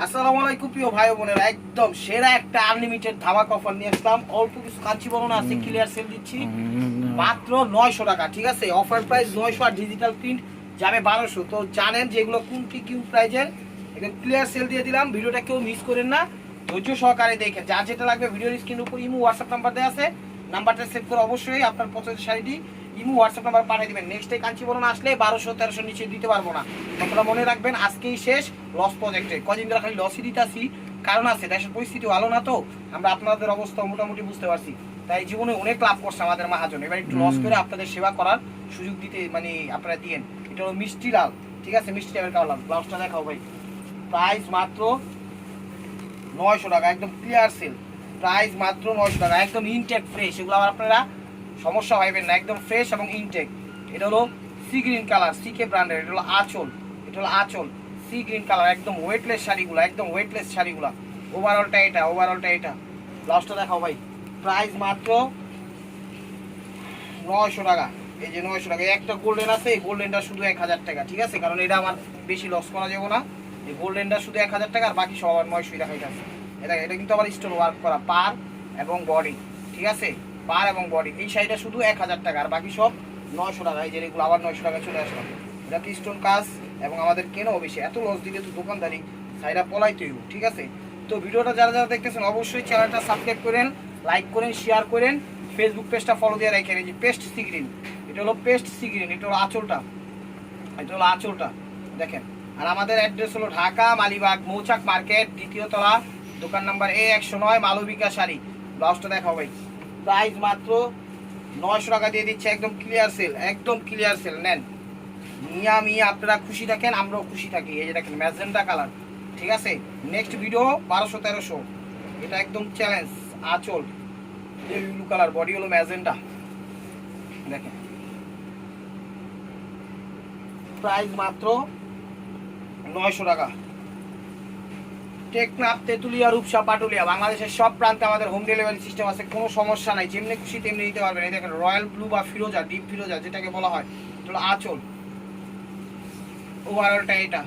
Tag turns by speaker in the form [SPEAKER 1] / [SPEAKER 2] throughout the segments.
[SPEAKER 1] আসসালামু আলাইকুম প্রিয় ভাই বোনেরা, একদম সেরা একটা আনলিমিটেড ধামাক অফার নিয়ে আসলাম। অল্প কিছু কাঞ্চি বলনা আছে, ক্লিয়ার সেল দিচ্ছি মাত্র 900 টাকা। ঠিক আছে, অফার প্রাইস 900 আর ডিজিটাল প্রিন্ট যাবে 1200। তো জানেন যে এগুলো কোন কি প্রাইজের, একদম ক্লিয়ার সেল দিয়ে দিলাম। ভিডিওটা কেউ মিস করেন না, ধৈর্য সহকারে দেখেন। যার যেটা লাগবে ভিডিওর স্ক্রিনের উপর ইমো হোয়াটসঅ্যাপ নাম্বার দেওয়া আছে, নাম্বারটা সেভ করে অবশ্যই আপনার পছন্দের শাড়িটি ইমো হোয়াটসঅ্যাপ নাম্বার পাঠিয়ে দিবেন। নেক্সট ডে কাঞ্চি বলনা আসলে 1200-1300 নিচে দিতে পারবো না। আপনারা মনে রাখবেন আজকেই শেষ লস প্রজেক্টে। কদিন ধরে খালি লসই দিতেছি, কারণ আছে দেশের পরিস্থিতি ভালো না, তো আমরা আপনাদের অবস্থা মোটামুটি বুঝতে পারছি। তাই জীবনে অনেক লাভ করছে আমাদের মহাজন, এবার একটু লস করে আপনাদের সেবা করার সুযোগ দিতে আপনারা দিয়েন। এটা হলো মিষ্টি লাল, ঠিক আছে, মিষ্টি লাল কালার। ব্লাউজটা দেখাও ভাই। প্রাইস মাত্র 900 টাকা, একদম ক্লিয়ার সেল। প্রাইস মাত্র 900 টাকা, একদম ইনটেক ফ্রেশ। এগুলো আবার আপনারা সমস্যা পাইবেন না, একদম ফ্রেশ এবং ইনটেক। এটা হলো সি গ্রিন কালার, সিকে ব্র্যান্ডের। এটা হলো আঁচল, এটা হলো আঁচল সি গ্রিন কালার, একদম ওয়েটলেস শাড়িগুলো, একদম ওয়েটলেস শাড়িগুলো। ওভারঅলটা এটা, ওভারঅলটা এটা। ব্লাউজটা দেখাও ভাই। প্রাইস মাত্র 900 টাকা। এই যে 900 টাকা। একটা গোল্ডেন আছে, এই গোল্ডেনটা শুধু 1000 টাকা। ঠিক আছে, কারণ এটা আমার বেশি লস করা যাবে না। এই গোল্ডেনটা শুধু 1000 টাকা, আর বাকি সব আবার 900 টাকা। এটা কিন্তু আবার স্টোন ওয়ার্ক করা, পার এবং বডি। ঠিক আছে, পার এবং বডি। এই শাড়িটা শুধু 1000 টাকা, আর বাকি সব 900 টাকা। এই যে এগুলো আবার 900 টাকা চলে আসলাম। এটা কি স্টোন কাজ, এবং আমাদের কেনাও বেশি। এত লস দিলে তো দোকানদারি শাড়িটা পলাইতেই হবে। ঠিক আছে, তো ভিডিওটা যারা যারা দেখতেছেন অবশ্যই চ্যানেলটা সাবস্ক্রাইব করেন, লাইক করেন, শেয়ার করেন, ফেসবুক পেজটা ফলো দিয়ে রাখেন। এই যে পেস্ট সি গ্রিন, এটা হলো পেস্ট সি গ্রিন, এটা হলো আঁচলটা, এটা হলো আঁচলটা দেখেন। আর আমাদের অ্যাড্রেস হলো ঢাকা মালিবাগ মৌচাক মার্কেট, দ্বিতীয় তলা, দোকান নাম্বার A109, মালবিকা শাড়ি। ব্লাউজটা দেখাও ভাই। প্রাইস মাত্র 900 টাকা দিয়ে দিচ্ছে, একদম ক্লিয়ার সেল, একদম ক্লিয়ার সেল। নেন মিয়া আপনারা খুশি থাকেন, আমরাও খুশি থাকি। এই যে দেখেন ম্যাজেন্টা কালার। ঠিক আছে, নেক্সট ভিডিও 1200-1300। এটা একদম চ্যালেঞ্জ। আঁচল ব্লু কালার, বডি হলো ম্যাজেন্টা দেখেন। প্রাইস মাত্র 900 টাকা। টেকনাফ, তেতুলিয়া, রূপসা, পাটুলিয়া, বাংলাদেশের সব প্রান্তে আমাদের হোম ডেলিভারি সিস্টেম আছে, কোনো সমস্যা নাই। যেমনি খুশি তেমনি নিতে পারবেন। এই দেখেন রয়্যাল ব্লু বা ফিরোজা, ডিপ ফিরোজা যেটাকে বলা হয়, এটা হলো আঁচল। ওভারঅলটা এটা।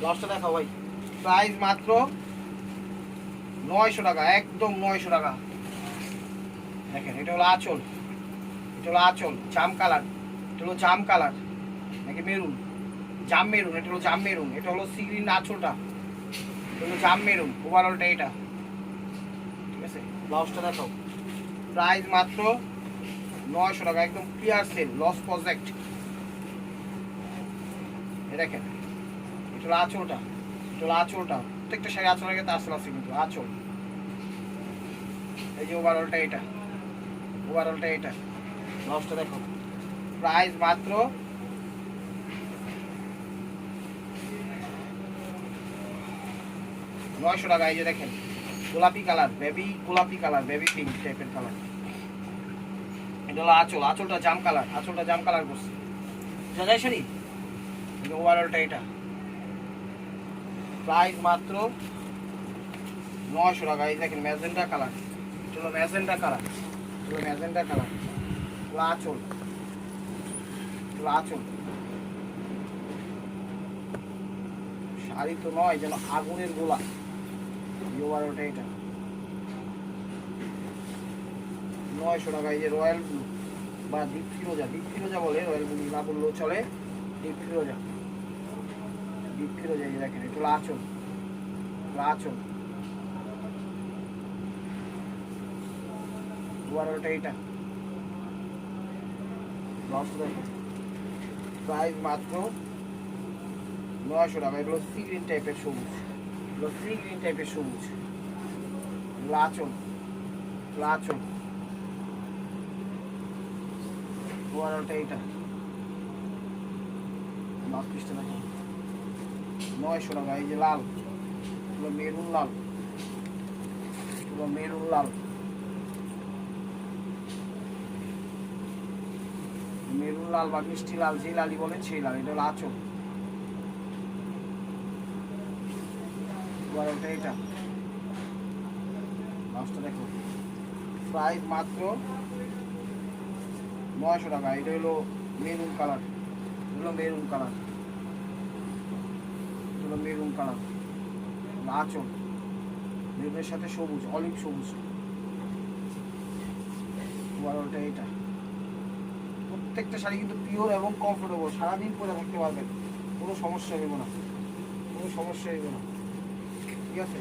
[SPEAKER 1] লসটা দেখাও ভাই। প্রাইস মাত্র 900 টাকা, একদম 900 টাকা দেখেন। এটা হলো আঁচল, এটা হলো আঁচল জাম কালার, এটা হলো জাম কালার নাকি মেরুন, জাম মেরুন। এটা হলো জাম মেরুন, এটা হলো সি গ্রিন আঁচলটা, এটা হলো জাম মেরুন। ওভারঅলটা এটা। ঠিক আছে, ব্লাউজটা দেখো। প্রাইস মাত্র 900 টাকা, একদম ক্লিয়ার সেল, লস প্রজেক্ট। দেখেন এটা হলো আঁচলটা, এটা হলো আঁচলটা। প্রত্যেকটা শাড়ি আঁচলের ক্ষেত্রে আসল আছে কিন্তু আঁচল। এই যে ওভারঅলটা এটা, ওভারঅলটা এটা। ব্লাউজটা দেখো। প্রাইস মাত্র 900 টাকা। এই যে দেখেন গোলাপি কালার, বেবি গোলাপি কালার, বেবি পিঙ্ক টাইপের কালার। এটা হলো আঁচল, আঁচলটা জাম কালার, আঁচলটা জাম কালার করছে। যাই শাড়ি। ওভারঅলটা এটা। প্রাইস মাত্র 900 টাকা। এই দেখেন ম্যাজেন্টা কালার, এটা হলো ম্যাজেন্টা কালার, এটা হলো ম্যাজেন্টা কালার। এগুলো আঁচল, এগুলো আঁচল। শাড়ি তো নয়, যেন আগুনের গোলা। ওভারঅলটা এটা 900 টাকা। এই যে রয়্যাল ব্লু বা ডিপ ফিরোজা, ডিপ ফিরোজা বলে, রয়্যাল ব্লু না বললেও চলে, ডিপ ফিরোজা, ডিপ ফিরোজা। এই দেখেন এটা হলো আঁচল, আঁচল। ওভারঅলটা এটা। প্রাইস মাত্র 900 টাকা। এগুলো সি গ্রিন টাইপের সবুজ, এগুলো সি গ্রিন টাইপের সবুজ। এগুলো আঁচল, এগুলো আঁচল। ওভারঅলটা এটা। লাল পিসটা দেখো 900 টাকা। এই যে লাল, এগুলো মেরুন লাল, এগুলো মেরুন লাল, মেরুন লাল বা মিষ্টি লাল, যে লালই বলেন সেই লাল। এটা হলো আঁচল। ওভারঅলটা এটা। লাস্টটা দেখো। প্রাইস মাত্র 900 টাকা। এটা হলো মেরুন কালার, এগুলো মেরুন কালার, এগুলো মেরুন কালার, আঁচল মেরুনের সাথে সবুজ, অলিভ সবুজ, ওভারঅলটা এটা। প্রত্যেকটা শাড়ি কিন্তু পিওর এবং কমফোর্টেবল, সারাদিন পরে থাকতে পারবেন, কোনো সমস্যা হবে না, কোনো সমস্যা হবে না, ঠিক আছে?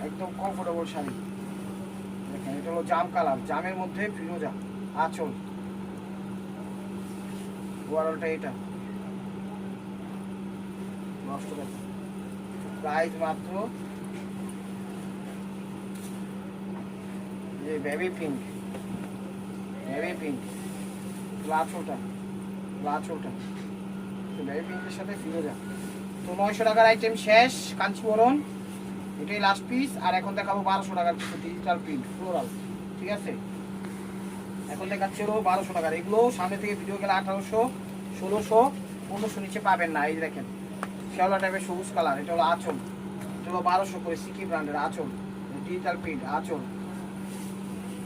[SPEAKER 1] একদম কমফোর্টেবল শাড়ি। দেখেন এটা হলো জাম কালার, জামের মধ্যে ফিরোজা, আঁচল, ওভারঅলটা এটা। নষ্ট দেখেন, প্রাইস মাত্র যে বেবি পিঙ্ক, বেবি পিঙ্ক, আঁচলটা, আঁচলটা বেবি পিঙ্কের সাথে ফিরোজা। তো 900 টাকার আইটেম শেষ, কাঞ্চিবরণ এটাই লাস্ট পিস। আর এখন দেখাবো 1200 টাকার কিছু ডিজিটাল প্রিন্ট ফ্লোরাল, ঠিক আছে? এখন দেখাচ্ছি হলো 1200 টাকার। এগুলো সামনে থেকে ভিডিও গেলে 1800, 1600, 1500 নিচে পাবেন না। এই দেখেন শ্যাওলা টাইপের সবুজ কালার, এটা হলো আঁচল, এটা হলো 1200 করে সিকি ব্র্যান্ডের আঁচল, ডিজিটাল প্রিন্ট আঁচল,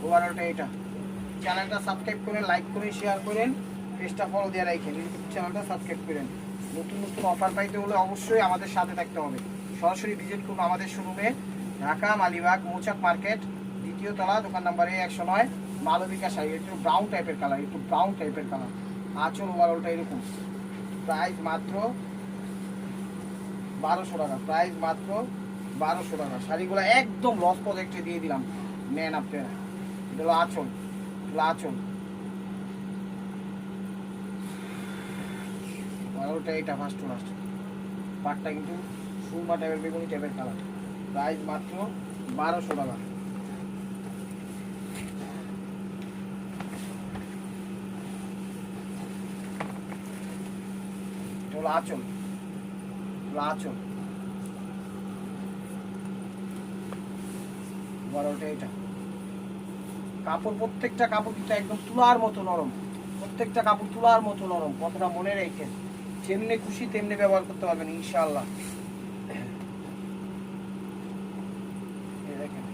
[SPEAKER 1] ওভারঅলটা এটা। চ্যানেলটা সাবস্ক্রাইব করেন, লাইক করেন, শেয়ার করেন, পেজটা ফলো দিয়ে রাখেন, ইউটিউব চ্যানেলটা সাবস্ক্রাইব করেন। নতুন নতুন অফার পাইতে হলে অবশ্যই আমাদের সাথে থাকতে হবে। সরাসরি ভিজিট করুন আমাদের শোরুমে, ঢাকা মালিবাগ মৌচাক মার্কেট, 2য় তলা, দোকান নাম্বার 109, মালবিকা শাড়ি। একটু ব্রাউন টাইপের কালার, একটু ব্রাউন টাইপের কালার, আঁচল ওভারঅলটা এরকম। প্রাইস মাত্র 1200 টাকা, প্রাইস মাত্র 1200 টাকা। শাড়িগুলো একদম লস প্রজেক্টে দিয়ে দিলাম, নেন আপনারা। এটা হলো আঁচল, আঁচল, ওটা এটা ফার্স্ট টু লাস্ট। পাটটা কিন্তু সুরমা টাইপের, বেগুনি টাইপের কালার। প্রাইস মাত্র 1200 টাকা। এটা হলো আঁচল, আঁচল, ওটা এটা। কাপড়, প্রত্যেকটা কাপড় কিন্তু একদম তুলার মতো নরম, প্রত্যেকটা কাপড় তুলার মতো নরম, কথাটা মনে রেখে যেমনি খুশি তেমনি ব্যবহার করতে পারবেন ইনশাআল্লাহ। দেখেন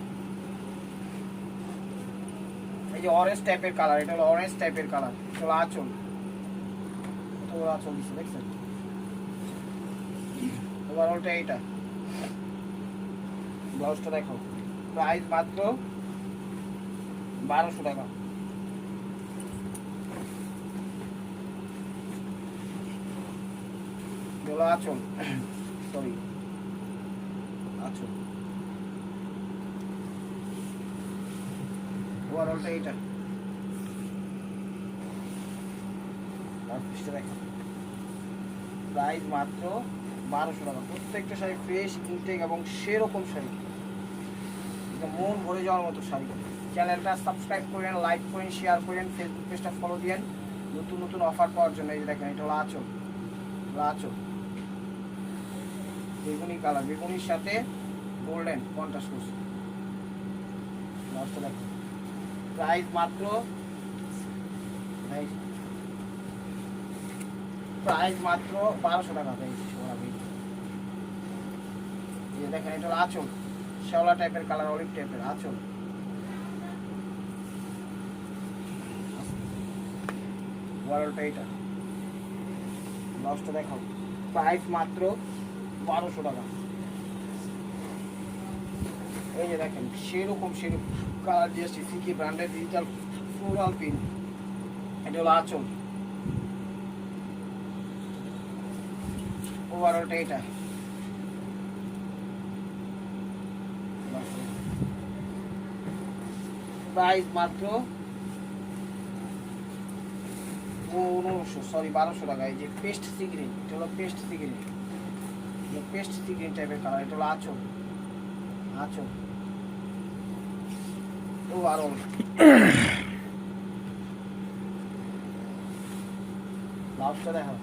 [SPEAKER 1] এই যে অরেঞ্জ টাইপের কালার, এটা হলো অরেঞ্জ টাইপের কালার, এটা হলো আঁচল, এটা হলো আঁচল দিচ্ছে, দেখছেন? ওভারঅলটা এইটা। ব্লাউজটা দেখো, প্রাইস মাত্র 1200 টাকা। আঁচল, সরি আঁচল, ওভারঅলটা এইটা। প্রাইস মাত্র 1200 টাকা। প্রত্যেকটা শাড়ি ফ্রেশ, ইনটেক এবং সেরকম শাড়ি, মন ভরে যাওয়ার মতো শাড়ি। চ্যানেলটা সাবস্ক্রাইব করেন, লাইক করেন, শেয়ার করেন, ফেসবুক পেজটা ফলো দিয়েন নতুন নতুন অফার পাওয়ার জন্য। এই যে দেখেন এটা হলো আঁচল, আঁচল, বেগুনি কালার, বেগুনির সাথে গোল্ডেন কন্ট্রাস্ট করছে। প্রাইস মাত্র, প্রাইস মাত্র 1200 টাকা। দেখেন এটা হলো আঁচল, শ্যাওলা টাইপের কালার, অলিভ টাইপের আঁচল, ওভারঅলটা এটা। ব্লাউজটা দেখাও, প্রাইস মাত্র 1200 টাকা। এই যে দেখেন সেরকম কালার দিয়েছি, সিকি ব্র্যান্ডের ডিজিটাল ফ্লোরাল প্রিন্ট, এটা হলো আঁচল, ওভারঅলটা এটা। প্রাইস মাত্র 1200 টাকা। এই যে পেস্ট সিগ্রিন, এটা হলো পেস্ট সিগ্রিন, পেস্ট সিগ্রিন টাইপের কালার, এটা হলো আঁচল, আঁচল, ওভারঅল। ব্লাউজটা দেখো,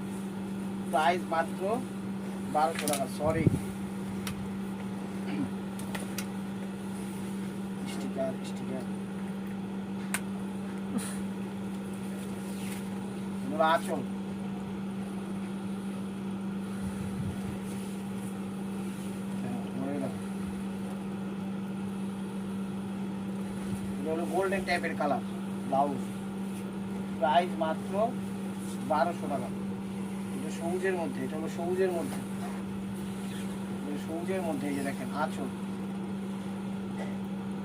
[SPEAKER 1] প্রাইস মাত্র 1200 টাকা। সরি স্টিকার, স্টিকার, আঁচল, গোল্ডেন টাইপের কালার, ব্লাউজ, প্রাইস মাত্র 1200 টাকা। সবুজের মধ্যে, এটা হলো সবুজের মধ্যে, সবুজের মধ্যে এই যে দেখেন আঁচল।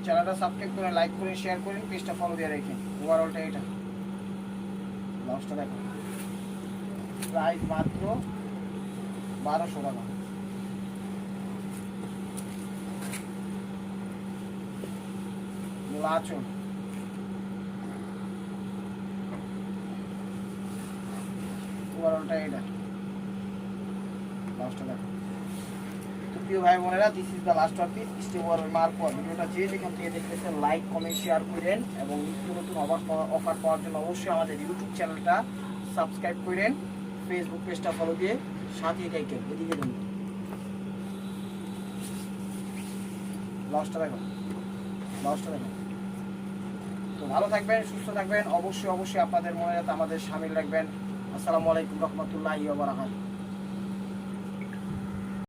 [SPEAKER 1] চ্যানেলটা সাবস্ক্রাইব করে লাইক করে শেয়ার করেন, পেজটা ফলো দিয়ে রেখেন। ওভারঅলটা এটা, ব্লাউজটা দেখেন, প্রাইস মাত্র 1200 টাকা। আঁচল, ওভারঅলটা এটা, ব্লাউজটা দেখেন। তো প্রিয় ভাই বোনেরা, this is the last one piece stay over মার্কওয়ার। ভিডিওটা যে যেখান থেকে দেখতেছেন লাইক কমেন্ট শেয়ার করেন এবং নিত্য নতুন অফার পাওয়ার জন্য অবশ্যই আমাদের ইউটিউব চ্যানেলটা সাবস্ক্রাইব করেন, ফেসবুক পেজটা ফলো দিয়ে সাথেই থাকেন। এদিকে দেখুন, ব্লাউজটা দেখুন, ব্লাউজটা দেখুন। তো ভালো থাকবেন, সুস্থ থাকবেন, অবশ্যই অবশ্যই আপনাদের মনে আমাদের সামিল রাখবেন। আসসালামু আলাইকুম রহমতুল্লাহি ওয়া বারাকাতুহু।